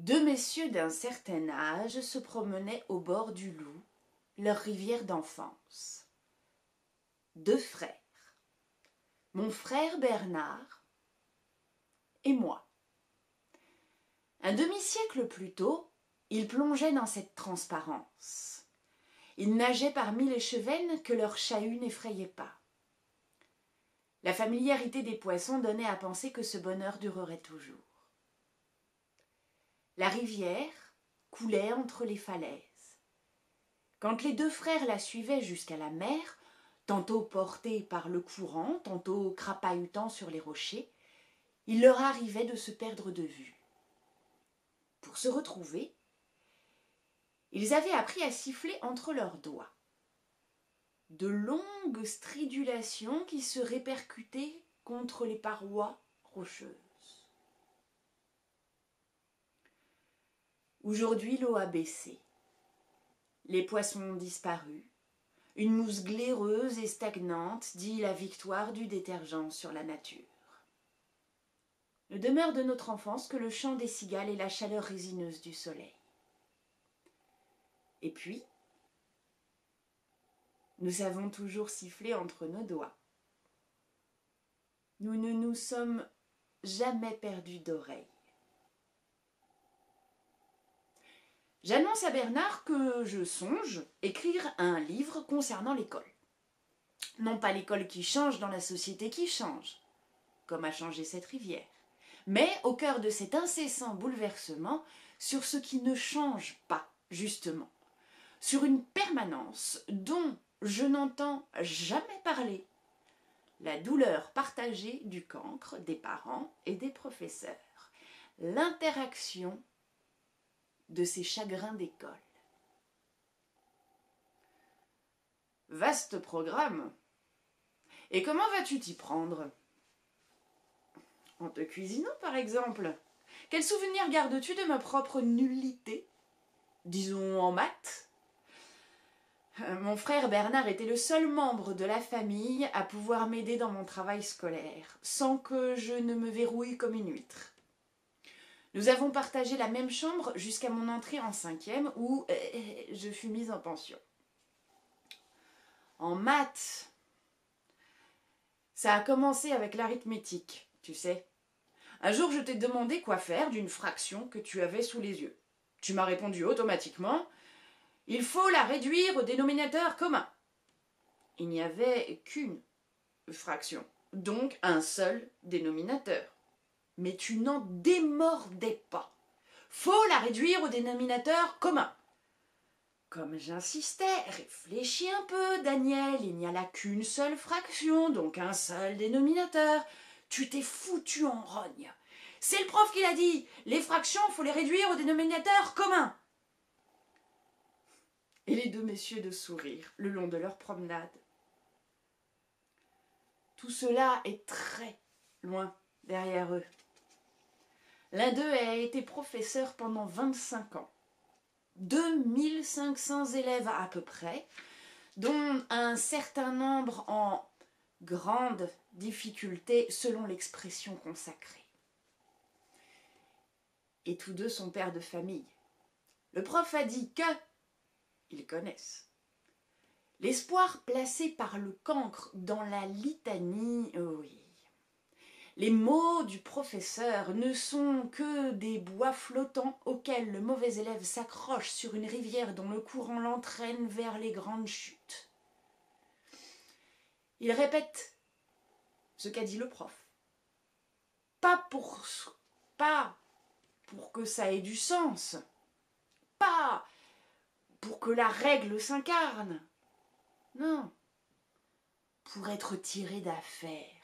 Deux messieurs d'un certain âge se promenaient au bord du Loup, leur rivière d'enfance. Deux frères, mon frère Bernard et moi. Un demi-siècle plus tôt, ils plongeaient dans cette transparence. Ils nageaient parmi les chevennes que leur chahut n'effrayait pas. La familiarité des poissons donnait à penser que ce bonheur durerait toujours. La rivière coulait entre les falaises. Quand les deux frères la suivaient jusqu'à la mer, tantôt portés par le courant, tantôt crapahutant sur les rochers, il leur arrivait de se perdre de vue. Pour se retrouver, ils avaient appris à siffler entre leurs doigts. De longues stridulations qui se répercutaient contre les parois rocheuses. Aujourd'hui, l'eau a baissé. Les poissons ont disparu. Une mousse glaireuse et stagnante dit la victoire du détergent sur la nature. Ne demeure de notre enfance que le chant des cigales et la chaleur résineuse du soleil. Et puis, nous savons toujours siffler entre nos doigts. Nous ne nous sommes jamais perdus d'oreille. J'annonce à Bernard que je songe écrire un livre concernant l'école. Non pas l'école qui change dans la société qui change, comme a changé cette rivière, mais au cœur de cet incessant bouleversement sur ce qui ne change pas, justement, sur une permanence dont je n'entends jamais parler, la douleur partagée du cancre, des parents et des professeurs, l'interaction de ces chagrins d'école. Vaste programme. Et comment vas-tu t'y prendre? En te cuisinant, par exemple. Quel souvenir gardes-tu de ma propre nullité? Disons en maths. Mon frère Bernard était le seul membre de la famille à pouvoir m'aider dans mon travail scolaire, sans que je ne me verrouille comme une huître. Nous avons partagé la même chambre jusqu'à mon entrée en 5e où je fus mise en pension. En maths, ça a commencé avec l'arithmétique, tu sais. Un jour, je t'ai demandé quoi faire d'une fraction que tu avais sous les yeux. Tu m'as répondu automatiquement « Il faut la réduire au dénominateur commun ». Il n'y avait qu'une fraction, donc un seul dénominateur. Mais tu n'en démordais pas. Faut la réduire au dénominateur commun. Comme j'insistais, réfléchis un peu, Daniel, il n'y a là qu'une seule fraction, donc un seul dénominateur. Tu t'es foutu en rogne. C'est le prof qui l'a dit, les fractions, faut les réduire au dénominateur commun. Et les deux messieurs de sourire le long de leur promenade. Tout cela est très loin derrière eux. L'un d'eux a été professeur pendant 25 ans. 2500 élèves à peu près, dont un certain nombre en grande difficulté selon l'expression consacrée. Et tous deux sont pères de famille. Le prof a dit que, ils connaissent, l'espoir placé par le cancre dans la litanie, oui. Les mots du professeur ne sont que des bois flottants auxquels le mauvais élève s'accroche sur une rivière dont le courant l'entraîne vers les grandes chutes. Il répète ce qu'a dit le prof. Pas pour que ça ait du sens, pas pour que la règle s'incarne, non, pour être tiré d'affaire.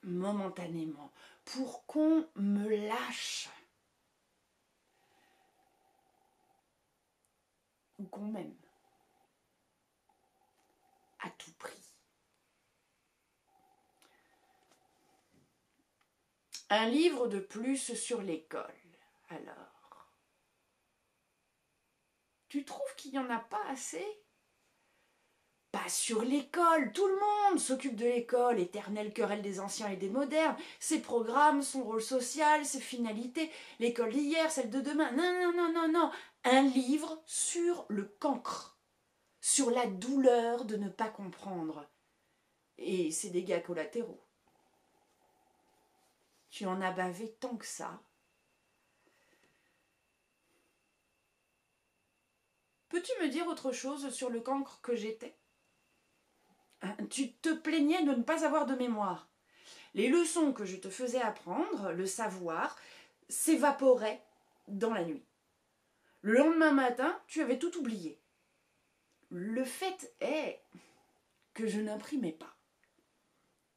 Momentanément, pour qu'on me lâche ou qu'on m'aime à tout prix. Un livre de plus sur l'école, alors. Tu trouves qu'il n'y en a pas assez? Pas sur l'école, tout le monde s'occupe de l'école, éternelle querelle des anciens et des modernes, ses programmes, son rôle social, ses finalités, l'école d'hier, celle de demain. Non, non, non, non, non. Un livre sur le cancre, sur la douleur de ne pas comprendre et ses dégâts collatéraux. Tu en as bavé tant que ça. Peux-tu me dire autre chose sur le cancre que j'étais ? Tu te plaignais de ne pas avoir de mémoire. Les leçons que je te faisais apprendre, le savoir, s'évaporaient dans la nuit. Le lendemain matin, tu avais tout oublié. Le fait est que je n'imprimais pas,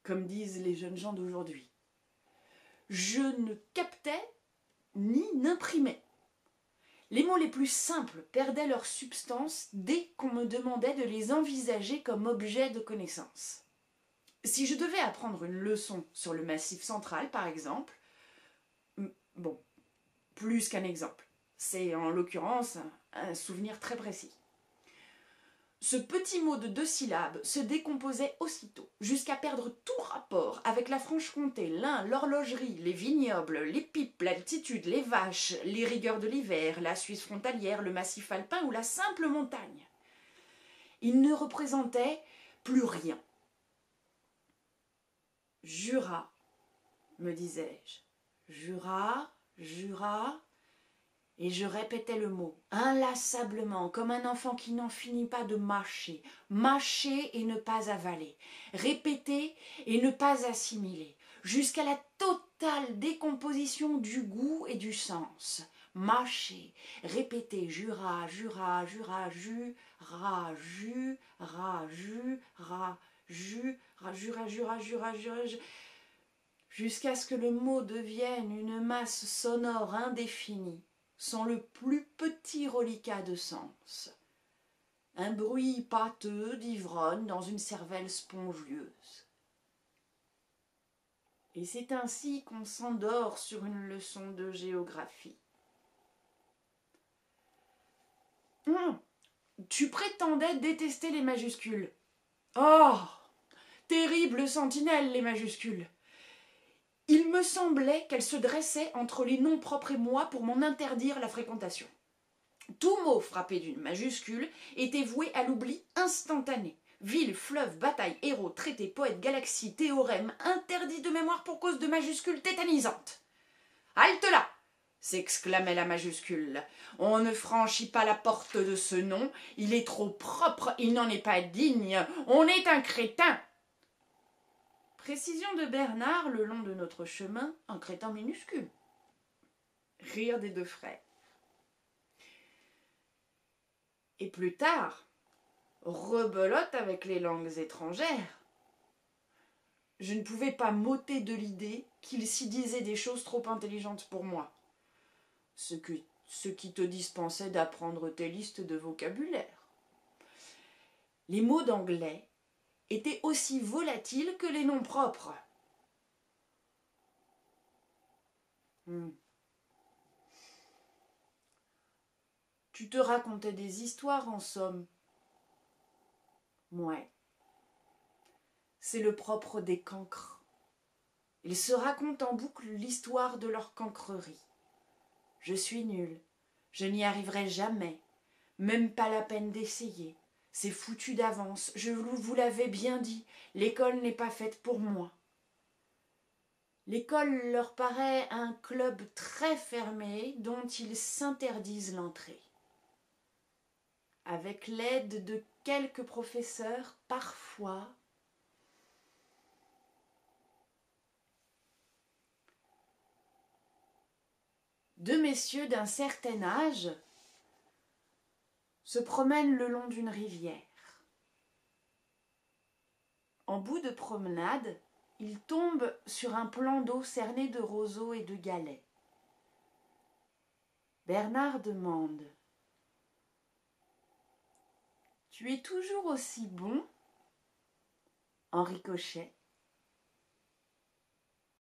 comme disent les jeunes gens d'aujourd'hui. Je ne captais ni n'imprimais. Les mots les plus simples perdaient leur substance dès qu'on me demandait de les envisager comme objet de connaissance. Si je devais apprendre une leçon sur le Massif central, par exemple, bon, plus qu'un exemple, c'est en l'occurrence un souvenir très précis. Ce petit mot de 2 syllabes se décomposait aussitôt, jusqu'à perdre tout rapport avec la Franche-Comté, l'Ain, l'horlogerie, les vignobles, les pipes, l'altitude, les vaches, les rigueurs de l'hiver, la Suisse frontalière, le massif alpin ou la simple montagne. Il ne représentait plus rien. Jura, me disais-je. Jura, Jura, et je répétais le mot, inlassablement, comme un enfant qui n'en finit pas de mâcher, mâcher et ne pas avaler, répéter et ne pas assimiler, jusqu'à la totale décomposition du goût et du sens. Mâcher, répéter, jura, jura, jura, jura, jura, jura, jura, jura, jura, jusqu'à ce que le mot devienne une masse sonore indéfinie, sans le plus petit reliquat de sens. Un bruit pâteux d'ivrogne dans une cervelle spongieuse. Et c'est ainsi qu'on s'endort sur une leçon de géographie. Tu prétendais détester les majuscules. Oh, terrible sentinelle, les majuscules. Il me semblait qu'elles se dressaient entre les noms propres et moi pour m'en interdire la fréquentation. Tout mot frappé d'une majuscule était voué à l'oubli instantané. Ville, fleuve, bataille, héros, traité, poète, galaxie, théorème, interdit de mémoire pour cause de majuscules tétanisantes. « Halte là !» s'exclamait la majuscule. « On ne franchit pas la porte de ce nom, il est trop propre, il n'en est pas digne, on est un crétin !» Précision de Bernard le long de notre chemin, un crétin minuscule. Rire des 2 frères. Et plus tard, rebelote avec les langues étrangères. Je ne pouvais pas m'ôter de l'idée qu'il s'y disait des choses trop intelligentes pour moi, ce qui te dispensait d'apprendre tes listes de vocabulaire. Les mots d'anglais étaient aussi volatiles que les noms propres. Tu te racontais des histoires, en somme. Ouais. C'est le propre des cancres. Ils se racontent en boucle l'histoire de leur cancrerie. Je suis nulle. Je n'y arriverai jamais. Même pas la peine d'essayer. C'est foutu d'avance. Je vous l'avais bien dit. L'école n'est pas faite pour moi. L'école leur paraît un club très fermé dont ils s'interdisent l'entrée. Avec l'aide de quelques professeurs, parfois, deux messieurs d'un certain âge se promènent le long d'une rivière. En bout de promenade, ils tombent sur un plan d'eau cerné de roseaux et de galets. Bernard demande : « Tu es toujours aussi bon ? » En ricochet,